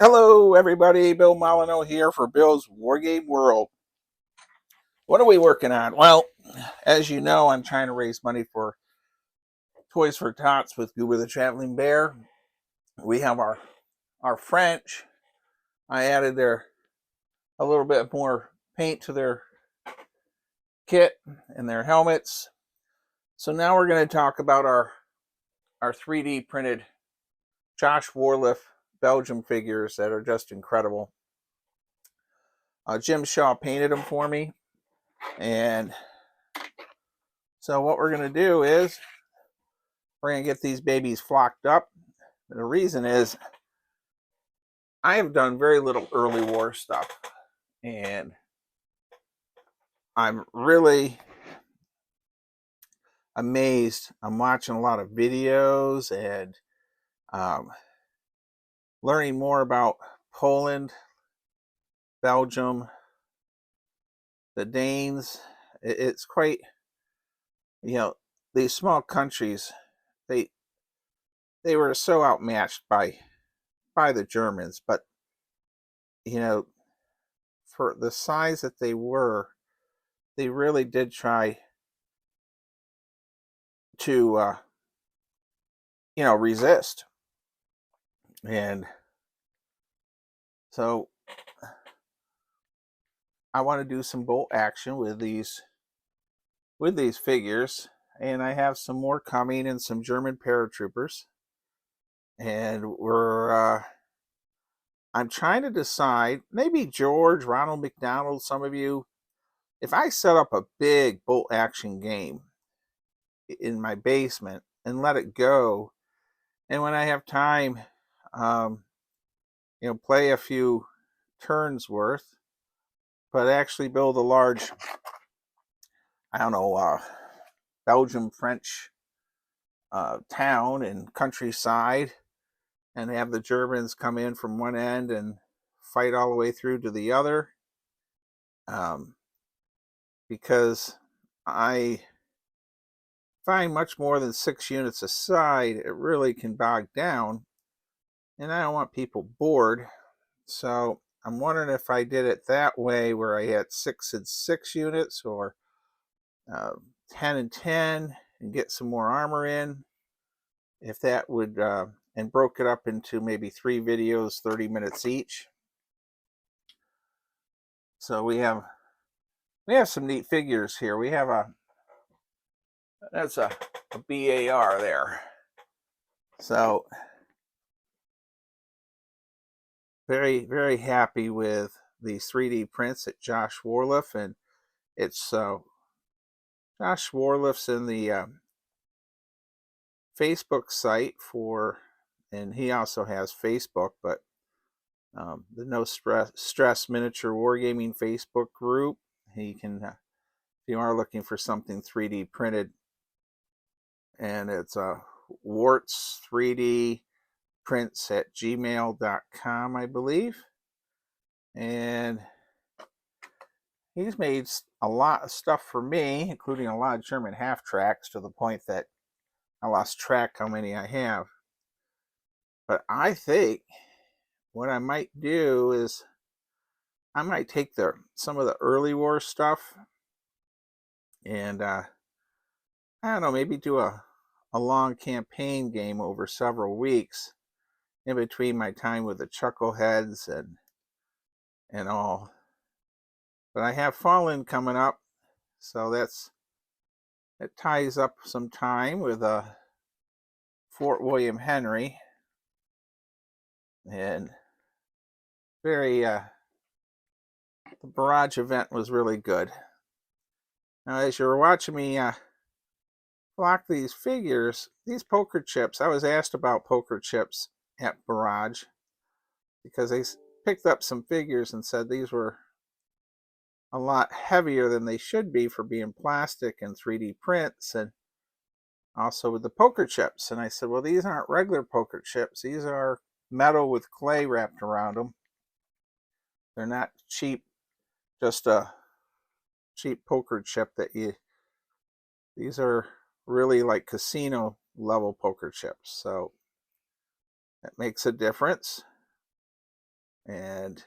Hello, everybody. Bill Molyneux here for Bill's Wargame World. What are we working on? Well, as you know, I'm trying to raise money for Toys for Tots with Goober the Traveling Bear. We have our French. I added a little bit more paint to their kit and their helmets. So now we're going to talk about our 3D printed Josh Warliff Belgium figures that are just incredible. Jim Shaw painted them for me, and so what we're going to do is we're going to get these babies flocked up. The reason is I have done very little early war stuff, and I'm really amazed. I'm watching a lot of videos and learning more about Poland, Belgium, the Danes. It's quite, these small countries, they were so outmatched by the Germans, but for the size that they were, they really did try to resist. And so I want to do some bolt action with these figures, and I have some more coming and some German paratroopers. And I'm trying to decide, maybe George, Ronald McDonald, some of you, if I set up a big bolt action game in my basement and let it go, and when I have time, play a few turns worth, but actually build a large, Belgium French town and countryside, and have the Germans come in from one end and fight all the way through to the other. Because I find much more than 6 units a side, it really can bog down, and I don't want people bored. So I'm wondering if I did it that way, where I had 6 and 6 units, or 10 and 10, and get some more armor in. If that would, and broke it up into maybe 3 videos, 30 minutes each. So we have some neat figures here. We have that's a BAR there. So very, very happy with these 3D prints at Josh Warliff, and it's Josh Warliff's in the Facebook site and he also has Facebook, but the No Stress Miniature Wargaming Facebook group. He can, if you are looking for something 3D printed, and it's Warts 3D prints at gmail.com, I believe. And he's made a lot of stuff for me, including a lot of German half tracks, to the point that I lost track how many I have. But I think what I might do is I might take some of the early war stuff and I don't know, maybe do a long campaign game over several weeks in between my time with the Chuckleheads and all. But I have Fallen coming up, so it ties up some time with Fort William Henry, and the barrage event was really good. Now, as you're watching me block these figures, these poker chips, I was asked about poker chips at Barrage because they picked up some figures and said these were a lot heavier than they should be for being plastic and 3D prints, and also with the poker chips. And I said, well, these aren't regular poker chips. These are metal with clay wrapped around them. They're not cheap, just a cheap poker chip these are really like casino level poker chips. So that makes a difference. And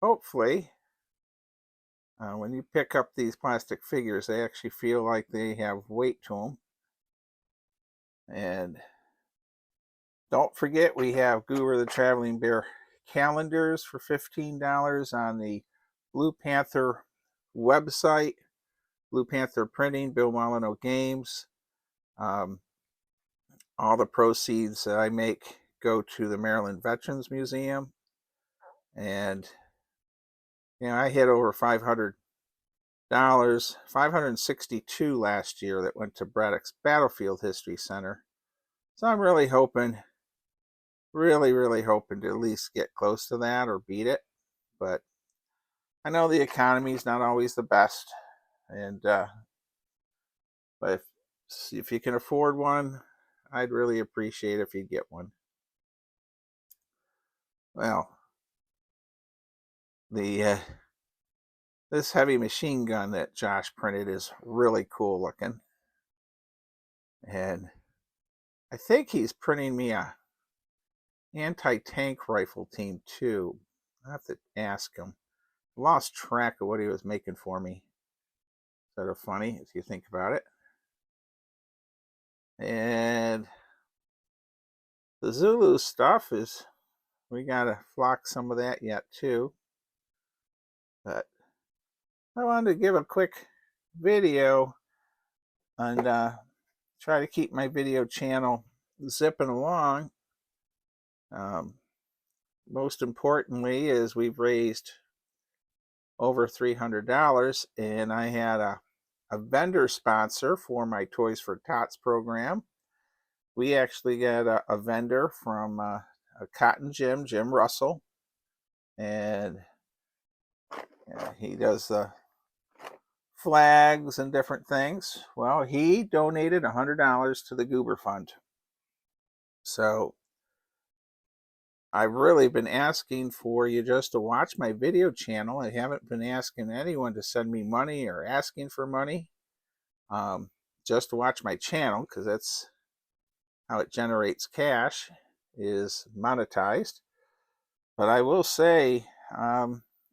hopefully, when you pick up these plastic figures, they actually feel like they have weight to them. And don't forget, we have Goober the Traveling Bear calendars for $15 on the Blue Panther website. Blue Panther Printing, Bill Molyneux Games. All the proceeds that I make go to the Maryland Veterans Museum. And, I hit over $500, 562 last year that went to Braddock's Battlefield History Center. So I'm really hoping, really hoping to at least get close to that or beat it. But I know the economy is not always the best. And, but if you can afford one, I'd really appreciate it if you'd get one. Well, the this heavy machine gun that Josh printed is really cool looking. And I think he's printing me a anti-tank rifle team too. I have to ask him. I lost track of what he was making for me. Sort of funny if you think about it. And the Zulu stuff is, we gotta flock some of that yet too. But I wanted to give a quick video and try to keep my video channel zipping along. Most importantly is we've raised over $300, and I had a vendor sponsor for my Toys for Tots program. We actually got a vendor from a Cotton Jim Russell, and he does the flags and different things. Well, he donated $100 to the Goober Fund. So I've really been asking for you just to watch my video channel. I haven't been asking anyone to send me money or asking for money. Just to watch my channel, because that's how it generates cash, is monetized. But I will say,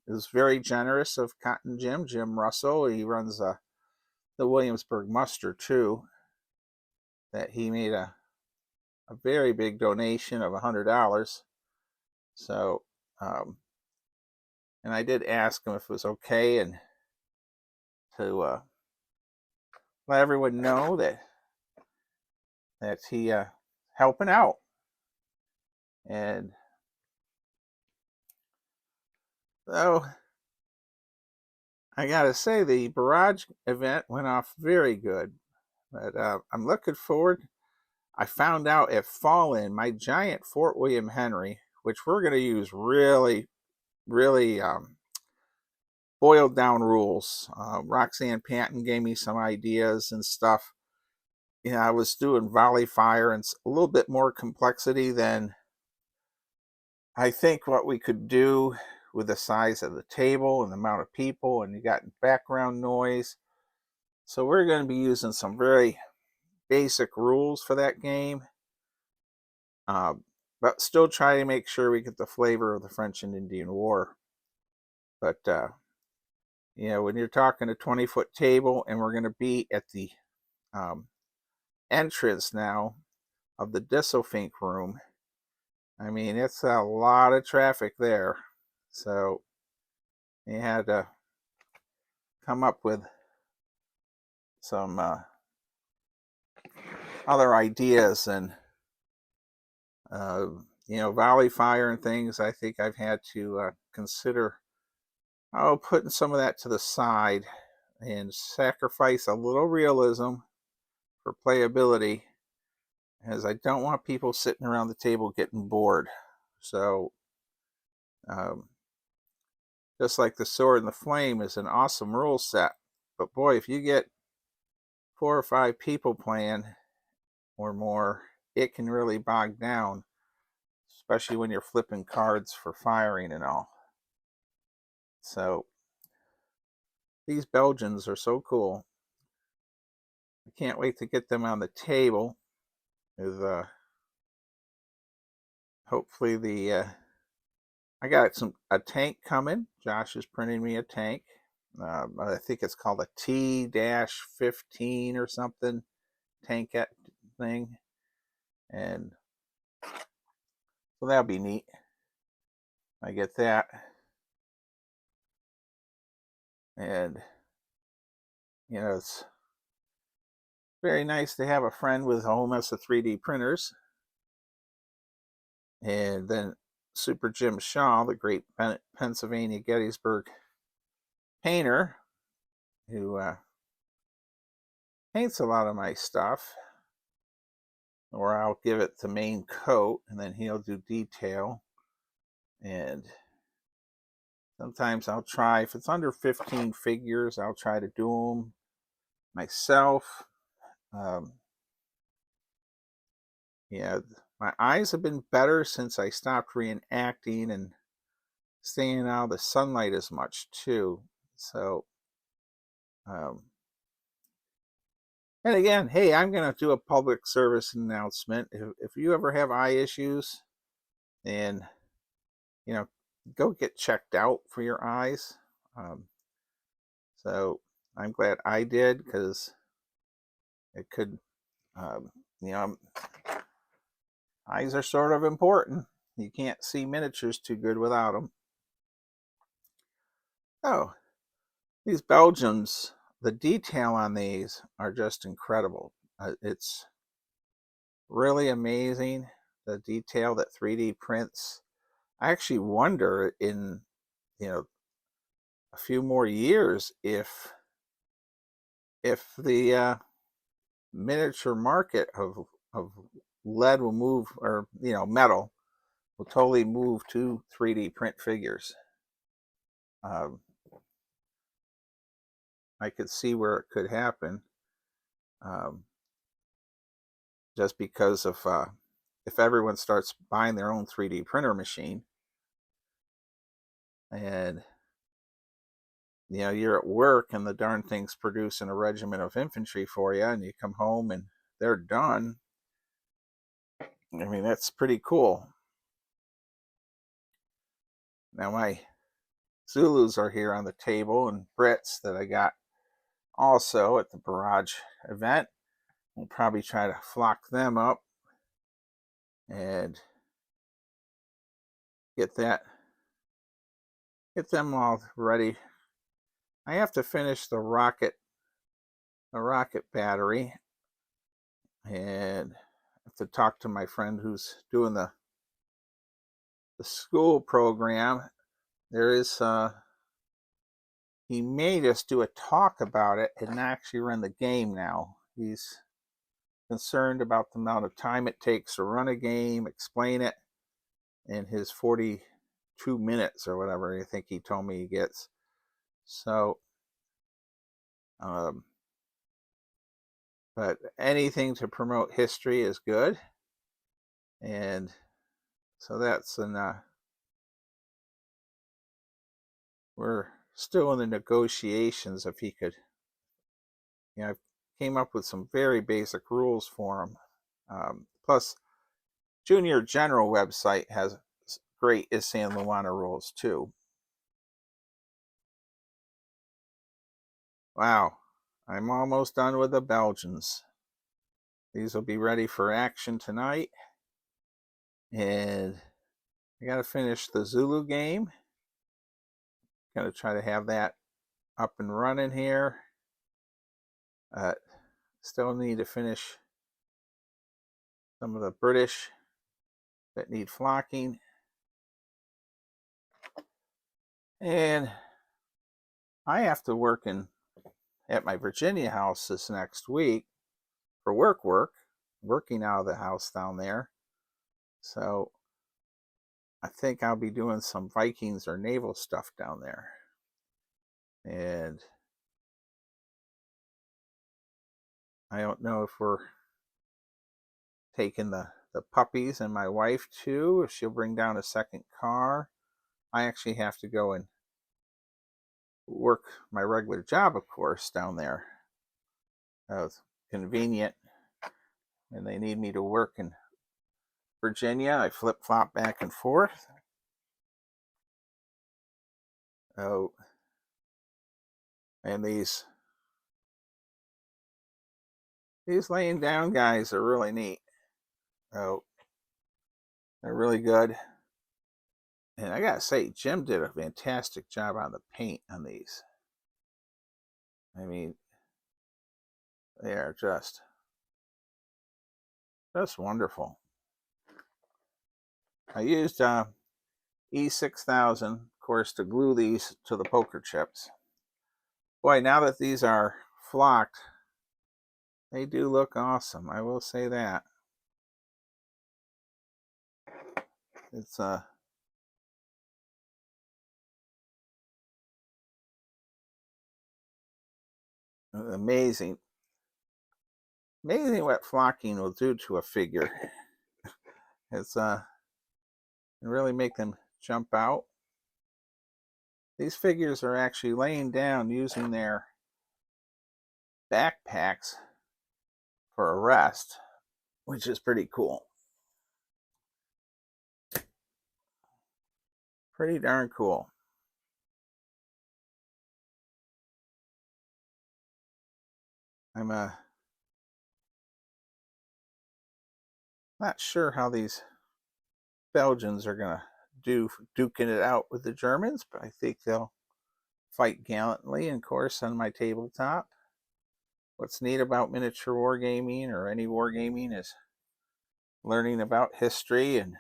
it was very generous of Cotton Jim Russell. He runs the Williamsburg Muster too, that he made a very big donation of $100. So, and I did ask him if it was okay and to let everyone know that he helping out. And so I gotta say, the barrage event went off very good. But I'm looking forward. I found out at Fall In, my giant Fort William Henry, which we're going to use really boiled down rules. Roxanne Panton gave me some ideas and stuff. I was doing volley fire and a little bit more complexity than I think what we could do with the size of the table and the amount of people, and you got background noise. So we're going to be using some very basic rules for that game, but still try to make sure we get the flavor of the French and Indian War. But when you're talking a 20-foot table, and we're going to be at the entrance now of the Disselfink room, I mean, it's a lot of traffic there. So you had to come up with some other ideas, and volley fire and things. I think I've had to consider putting some of that to the side and sacrifice a little realism for playability, as I don't want people sitting around the table getting bored. So just like the Sword and the Flame is an awesome rule set, but boy, if you get 4 or 5 people playing or more, it can really bog down, especially when you're flipping cards for firing and all. So these Belgians are so cool. I can't wait to get them on the table. With hopefully the I got a tank coming. Josh is printing me a tank. I think it's called a T-15 or something tankette thing, and so that'll be neat. I get that, and it's very nice to have a friend with a whole mess of 3D printers. And then Super Jim Shaw, the great Pennsylvania Gettysburg painter, who paints a lot of my stuff, or I'll give it the main coat and then he'll do detail. And sometimes I'll try, if it's under 15 figures, I'll try to do them myself. Yeah, my eyes have been better since I stopped reenacting and staying out of the sunlight as much too. So, and again, hey, I'm going to do a public service announcement. If you ever have eye issues, and go get checked out for your eyes. So I'm glad I did, because it could, um, you know, eyes are sort of important. You can't see miniatures too good without them. Oh, these Belgians, the detail on these are just incredible. It's really amazing, the detail that 3D prints. I actually wonder in a few more years if the miniature market of lead will move, or metal will totally move to 3D print figures. Um, I could see where it could happen, um, just because of if everyone starts buying their own 3D printer machine, and you're at work and the darn thing's producing a regiment of infantry for you, and you come home and they're done. I mean, that's pretty cool. Now my Zulus are here on the table, and Brits that I got also at the barrage event. We'll probably try to flock them up and get them all ready. I have to finish the rocket battery, and I have to talk to my friend who's doing the school program. There is he made us do a talk about it and actually run the game now. He's concerned about the amount of time it takes to run a game, explain it in his 42 minutes or whatever I think he told me he gets. So, but anything to promote history is good. And so that's we're still in the negotiations if he could, I came up with some very basic rules for him. Plus, Junior General website has great San Luana rules too. Wow, I'm almost done with the Belgians. These will be ready for action tonight. And I got to finish the Zulu game. Got to try to have that up and running here. Still need to finish some of the British that need flocking. And I have to work at my Virginia house this next week for working out of the house down there. So I think I'll be doing some Vikings or naval stuff down there. And I don't know if we're taking the puppies and my wife too, if she'll bring down a second car. I actually have to go and work my regular job, of course, down there. That was convenient. And they need me to work in Virginia. I flip-flop back and forth. Oh, and these laying down guys are really neat. Oh, they're really good. And I gotta say, Jim did a fantastic job on the paint on these. I mean, they are just wonderful. I used E6000, of course, to glue these to the poker chips. Boy, now that these are flocked, they do look awesome. I will say that. It's amazing. Amazing what flocking will do to a figure. It's really make them jump out. These figures are actually laying down using their backpacks for a rest, which is pretty cool. Pretty darn cool. I'm not sure how these Belgians are gonna do duking it out with the Germans, but I think they'll fight gallantly, and of course, on my tabletop. What's neat about miniature wargaming or any wargaming is learning about history and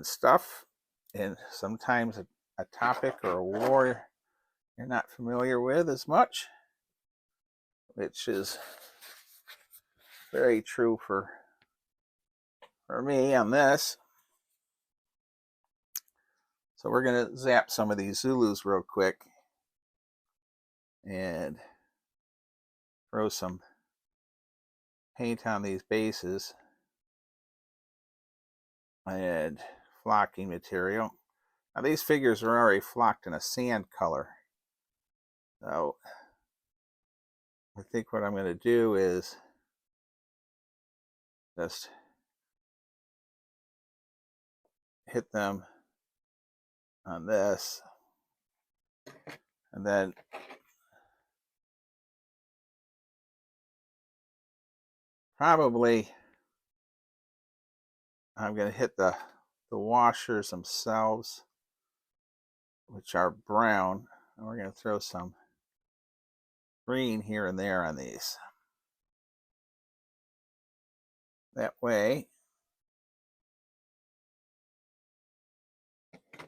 stuff, and sometimes a topic or a war you're not familiar with as much, which is very true for me on this. So we're going to zap some of these Zulus real quick and throw some paint on these bases and flocking material. Now these figures are already flocked in a sand color. So I think what I'm going to do is just hit them on this, and then probably I'm going to hit the washers themselves, which are brown, and we're going to throw some green here and there on these. That way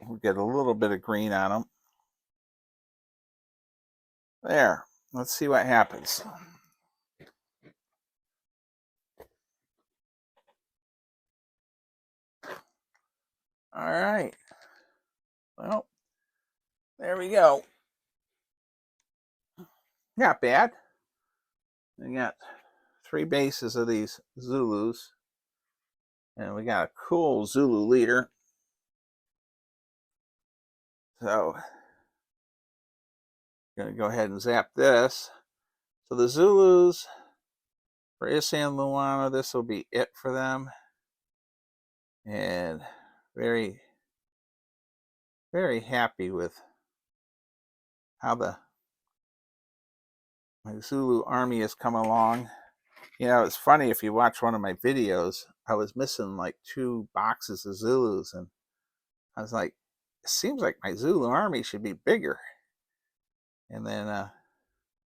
we'll get a little bit of green on them. There, let's see what happens. All right, well, there we go. Not bad. We got 3 bases of these Zulus, and we got a cool Zulu leader. So I'm going to go ahead and zap this. So the Zulus, for Issa and Luana, this will be it for them. And very, very happy with how my Zulu army has come along. You know, it's funny, if you watch one of my videos, I was missing like 2 boxes of Zulus, and I was like, it seems like my Zulu army should be bigger. And then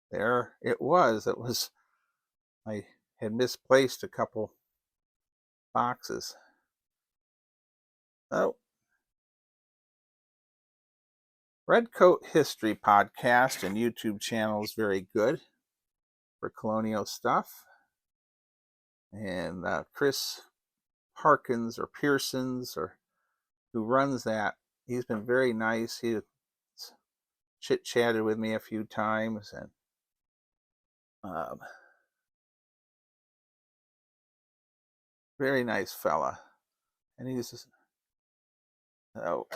there it was. I had misplaced a couple boxes. Oh, Redcoat History podcast and YouTube channel is very good for colonial stuff. And Chris Parkins or Pearsons, or who runs that, he's been very nice. He chit chatted with me a few times, and very nice fella. And he's just, oh,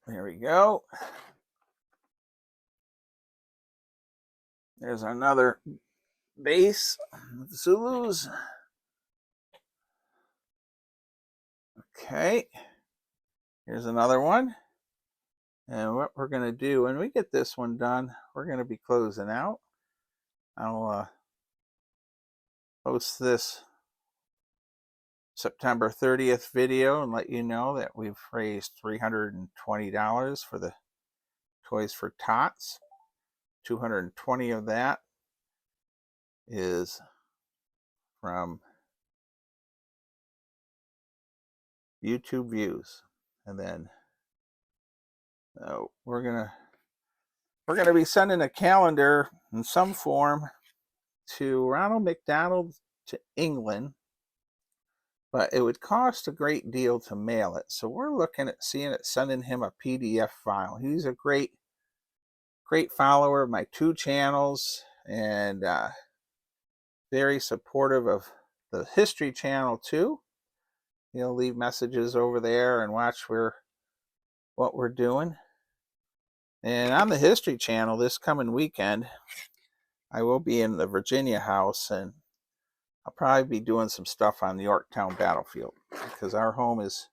there we go. There's another base of Zulus. Okay, here's another one. And what we're going to do when we get this one done, we're going to be closing out. I'll post this September 30th video and let you know that we've raised $320 for the Toys for Tots. 220 of that is from YouTube views. And then we're gonna be sending a calendar in some form to Ronald McDonald to England, but it would cost a great deal to mail it. So we're looking at sending him a PDF file. He's a great follower of my 2 channels and very supportive of the History channel too. He'll leave messages over there and watch what we're doing. And on the History channel this coming weekend, I will be in the Virginia house, and I'll probably be doing some stuff on the Yorktown battlefield because our home is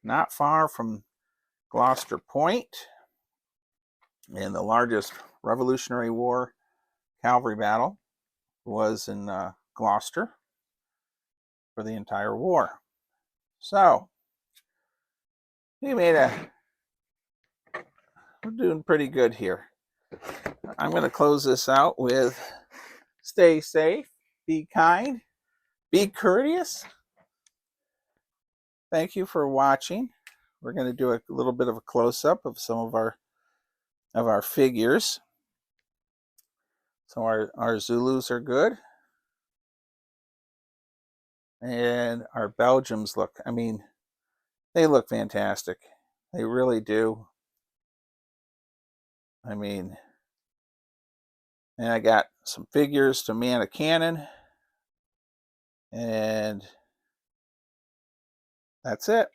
not far from Gloucester Point, and the largest Revolutionary War cavalry battle was in Gloucester for the entire war. So we're doing pretty good here. I'm going to close this out with stay safe, be kind, be courteous. Thank you for watching. We're going to do a little bit of a close-up of some of our figures. So our Zulus are good. And our Belgians look, I mean, they look fantastic. They really do. I mean, and I got some figures to man a cannon. And that's it.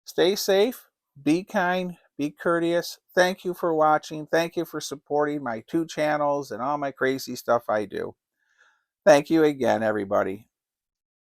Stay safe, be kind, be courteous. Thank you for watching. Thank you for supporting my 2 channels and all my crazy stuff I do. Thank you again, everybody.